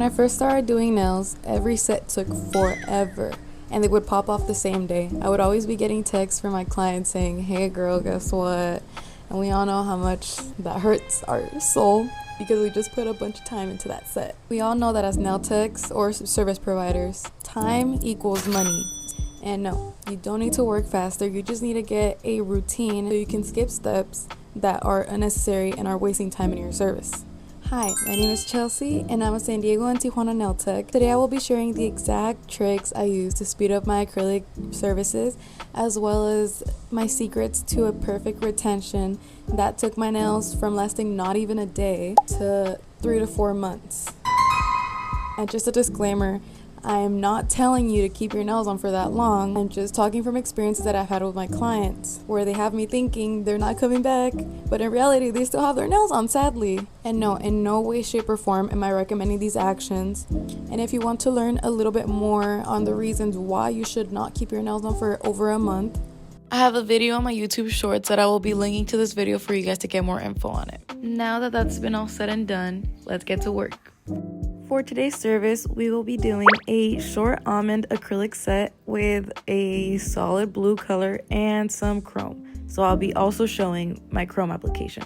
When I first started doing nails, every set took forever and they would pop off the same day. I would always be getting texts from my clients saying, "Hey girl, guess what?" And we all know how much that hurts our soul because we just put a bunch of time into that set. We all know that as nail techs or service providers, time equals money. And no, you don't need to work faster, you just need to get a routine so you can skip steps that are unnecessary and are wasting time in your service. Hi, my name is Chelsea and I'm a San Diego and Tijuana nail tech. Today I will be sharing the exact tricks I use to speed up my acrylic services, as well as my secrets to a perfect retention that took my nails from lasting not even a day to 3 to 4 months. And just a disclaimer, I am not telling you to keep your nails on for that long. I'm just talking from experiences that I've had with my clients where they have me thinking they're not coming back, but in reality they still have their nails on, sadly. And no, in no way, shape, or form am I recommending these actions. And if you want to learn a little bit more on the reasons why you should not keep your nails on for over a month, I have a video on my YouTube shorts that I will be linking to this video for you guys to get more info on it. Now that that's been all said and done, let's get to work. For today's service, we will be doing a short almond acrylic set with a solid blue color and some chrome. So I'll be also showing my chrome application.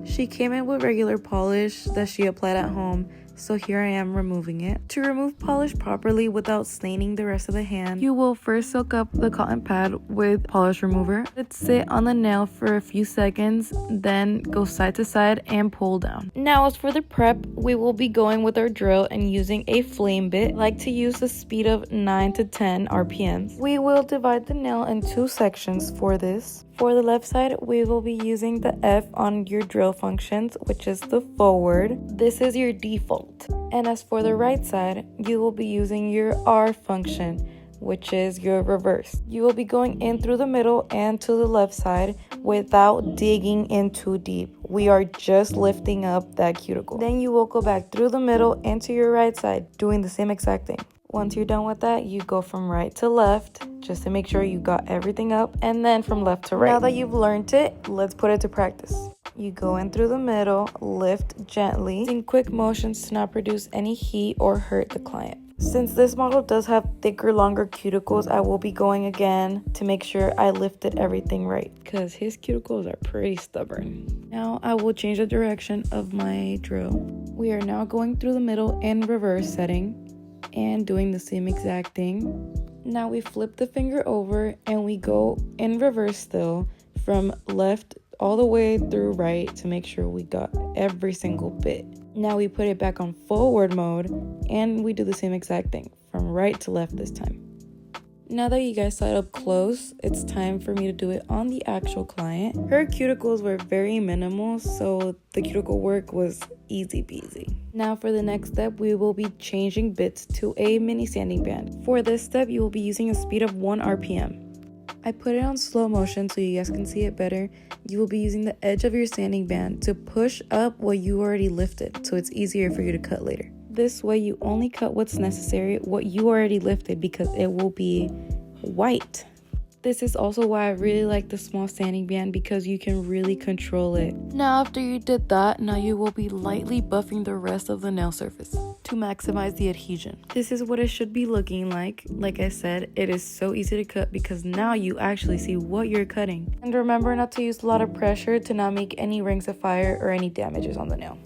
She came in with regular polish that she applied at home, so here I am removing it. To remove polish properly without staining the rest of the hand, you will first soak up the cotton pad with polish remover. Let it sit on the nail for a few seconds, then go side to side and pull down. Now as for the prep, we will be going with our drill and using a flame bit. I like to use a speed of 9 to 10 RPMs. We will divide the nail in 2 sections for this. For the left side, we will be using the F on your drill functions, which is the forward. This is your default. And as for the right side, you will be using your R function, which is your reverse. You will be going in through the middle and to the left side without digging in too deep. We are just lifting up that cuticle. Then you will go back through the middle into your right side, doing the same exact thing. Once you're done with that, you go from right to left just to make sure you got everything up, and then from left to right. Now that you've learned it, let's put it to practice. You go in through the middle, lift gently, using quick motions to not produce any heat or hurt the client. Since this model does have thicker, longer cuticles, I will be going again to make sure I lifted everything right, because his cuticles are pretty stubborn. Now I will change the direction of my drill. We are now going through the middle in reverse setting and doing the same exact thing. Now we flip the finger over and we go in reverse still from left all the way through right to make sure we got every single bit. Now we put it back on forward mode and we do the same exact thing from right to left this time. Now that you guys saw it up close, it's time for me to do it on the actual client. Her cuticles were very minimal, so the cuticle work was easy peasy. Now for the next step, we will be changing bits to a mini sanding band. For this step, you will be using a speed of 1 RPM. I put it on slow motion so you guys can see it better. You will be using the edge of your sanding band to push up what you already lifted, so it's easier for you to cut later. This way you only cut what's necessary, what you already lifted, because it will be white. This is also why I really like the small sanding band, because you can really control it. Now after you did that, now you will be lightly buffing the rest of the nail surface to maximize the adhesion. This is what it should be looking like. Like I said, it is so easy to cut because now you actually see what you're cutting. And remember not to use a lot of pressure to not make any rings of fire or any damages on the nail.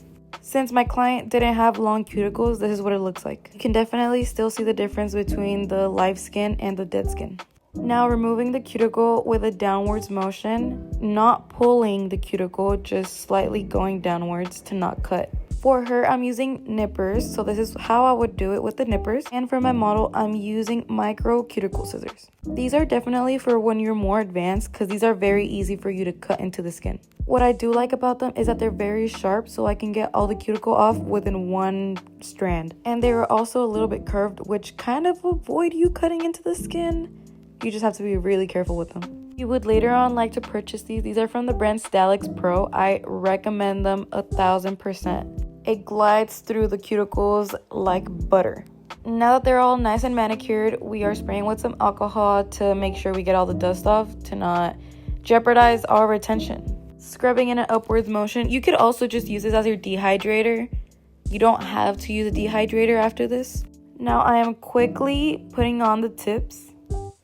Since my client didn't have long cuticles, this is what it looks like. You can definitely still see the difference between the live skin and the dead skin. Now removing the cuticle with a downwards motion, not pulling the cuticle, just slightly going downwards to not cut. For her, I'm using nippers, so this is how I would do it with the nippers. And for my model, I'm using micro cuticle scissors. These are definitely for when you're more advanced, because these are very easy for you to cut into the skin. What I do like about them is that they're very sharp, so I can get all the cuticle off within one strand. And they are also a little bit curved, which kind of avoid you cutting into the skin. You just have to be really careful with them. You would later on like to purchase these. These are from the brand Stylix Pro. I recommend them 1000%. It glides through the cuticles like butter. Now that they're all nice and manicured, we are spraying with some alcohol to make sure we get all the dust off to not jeopardize our retention. Scrubbing in an upwards motion. You could also just use this as your dehydrator. You don't have to use a dehydrator after this. Now I am quickly putting on the tips.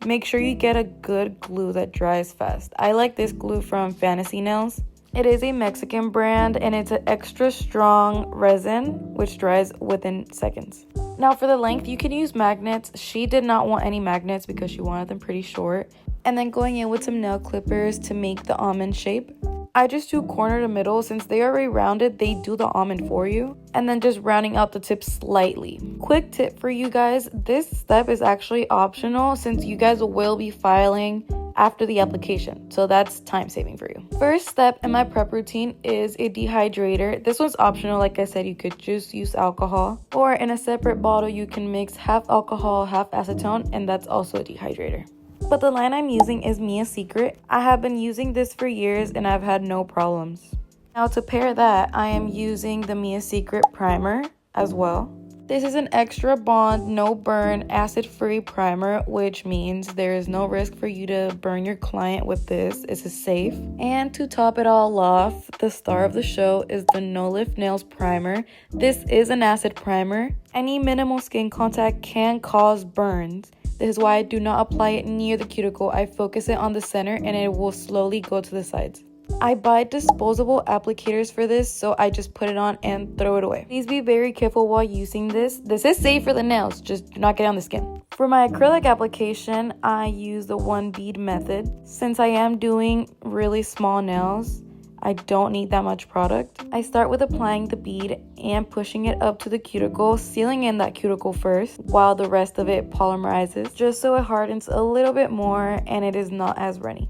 Make sure you get a good glue that dries fast. I like this glue from Fantasy Nails. It is a Mexican brand and it's an extra strong resin which dries within seconds. Now for the length, you can use magnets. She did not want any magnets because she wanted them pretty short. And then going in with some nail clippers to make the almond shape. I just do corner to middle. Since they are already rounded, they do the almond for you. And then just rounding out the tip slightly. Quick tip for you guys, this step is actually optional since you guys will be filing after the application, so that's time saving for you. First step in my prep routine is a dehydrator. This one's optional. Like I said, you could just use alcohol, or in a separate bottle you can mix half alcohol, half acetone, and that's also a dehydrator. But the line I'm using is Mia's Secret. I have been using this for years and I've had no problems. Now to pair that, I am using the Mia's Secret primer as well. This is an extra bond, no burn, acid-free primer, which means there is no risk for you to burn your client with this. This is safe. And to top it all off, the star of the show is the No Lift Nails primer. This is an acid primer. Any minimal skin contact can cause burns. This is why I do not apply it near the cuticle. I focus it on the center and it will slowly go to the sides. I buy disposable applicators for this, so I just put it on and throw it away. Please be very careful while using this. This is safe for the nails, just do not get on the skin. For my acrylic application, I use the one bead method. Since I am doing really small nails, I don't need that much product. I start with applying the bead and pushing it up to the cuticle, sealing in that cuticle first while the rest of it polymerizes, just so it hardens a little bit more and it is not as runny.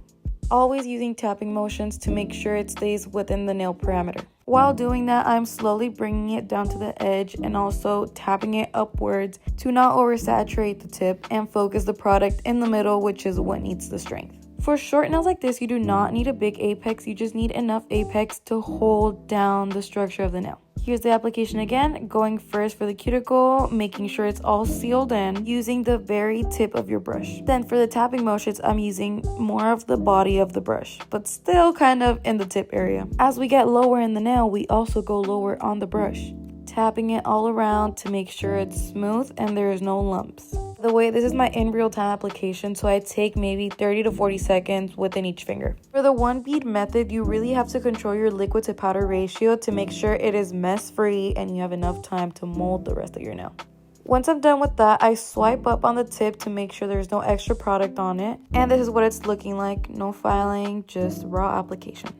Always using tapping motions to make sure it stays within the nail parameter. While doing that, I'm slowly bringing it down to the edge and also tapping it upwards to not oversaturate the tip and focus the product in the middle, which is what needs the strength. For short nails like this, you do not need a big apex, you just need enough apex to hold down the structure of the nail. Here's the application again, going first for the cuticle, making sure it's all sealed in, using the very tip of your brush. Then for the tapping motions, I'm using more of the body of the brush, but still kind of in the tip area. As we get lower in the nail, we also go lower on the brush, tapping it all around to make sure it's smooth and there is no lumps. The way this is my in real time application, so I take maybe 30 to 40 seconds within each finger. For the one bead method, you really have to control your liquid to powder ratio to make sure it is mess free and you have enough time to mold the rest of your nail. Once I'm done with that, I swipe up on the tip to make sure there's no extra product on it. And this is what it's looking like, no filing, just raw application.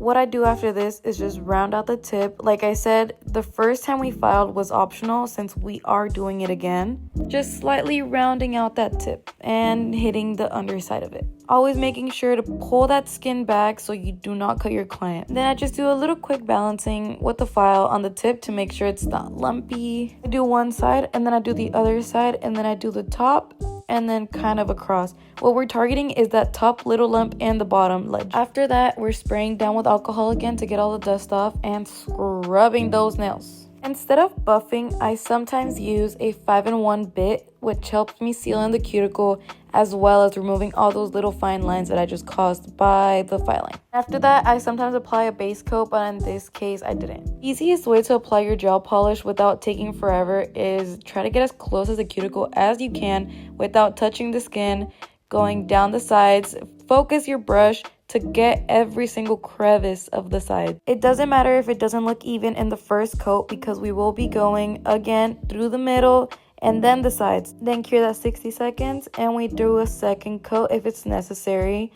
What I do after this is just round out the tip. Like I said, the first time we filed was optional since we are doing it again. Just slightly rounding out that tip and hitting the underside of it. Always making sure to pull that skin back so you do not cut your client. Then I just do a little quick balancing with the file on the tip to make sure it's not lumpy. I do one side and then I do the other side and then I do the top and then kind of across. What we're targeting is that top little lump and the bottom ledge. After that, we're spraying down with alcohol again to get all the dust off and scrubbing those nails. Instead of buffing, I sometimes use a 5-in-1 bit, which helps me seal in the cuticle as well as removing all those little fine lines that I just caused by the filing. After that, I sometimes apply a base coat, but in this case, I didn't. Easiest way to apply your gel polish without taking forever is try to get as close as the cuticle as you can without touching the skin, going down the sides. Focus your brush to get every single crevice of the side. It doesn't matter if it doesn't look even in the first coat because we will be going again through the middle and then the sides. Then cure that 60 seconds and we do a second coat if it's necessary.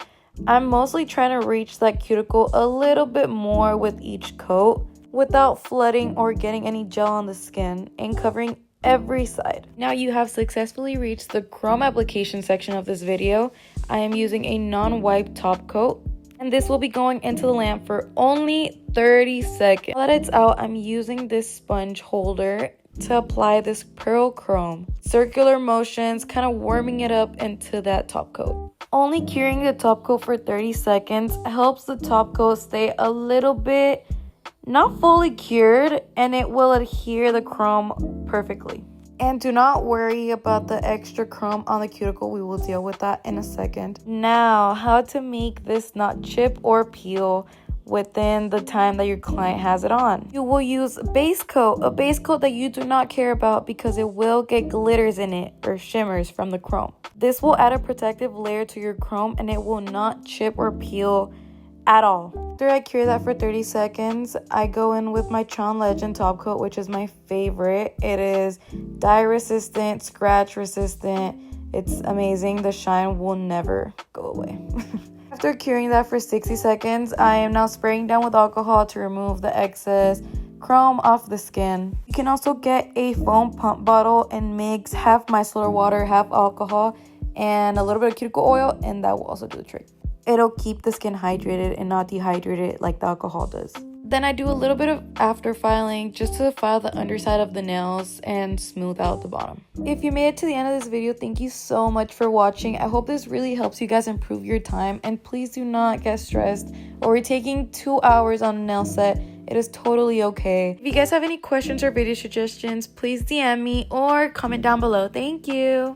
I'm mostly trying to reach that cuticle a little bit more with each coat without flooding or getting any gel on the skin and covering every side. Now you have successfully reached the chrome application section of this video. I am using a non-wipe top coat and this will be going into the lamp for only 30 seconds. Now that it's out, I'm using this sponge holder to apply this pearl chrome. Circular motions, kind of warming it up into that top coat. Only curing the top coat for 30 seconds helps the top coat stay a little bit not fully cured and it will adhere the chrome perfectly. And do not worry about the extra chrome on the cuticle. We will deal with that in a second. Now, how to make this not chip or peel within the time that your client has it on. You will use base coat, a base coat that you do not care about because it will get glitters in it or shimmers from the chrome. This will add a protective layer to your chrome and it will not chip or peel at all. After I cure that for 30 seconds, I go in with my Chon Legend top coat, which is my favorite. It is dye resistant, scratch resistant. It's amazing. The shine will never go away. After curing that for 60 seconds, I am now spraying down with alcohol to remove the excess chrome off the skin. You can also get a foam pump bottle and mix half micellar water, half alcohol, and a little bit of cuticle oil, and that will also do the trick. It'll keep the skin hydrated and not dehydrated like the alcohol does. Then I do a little bit of after filing just to file the underside of the nails and smooth out the bottom. If you made it to the end of this video, thank you so much for watching. I hope this really helps you guys improve your time, and please do not get stressed or taking 2 hours on a nail set. It is totally okay. If you guys have any questions or video suggestions, please DM me or comment down below. Thank you.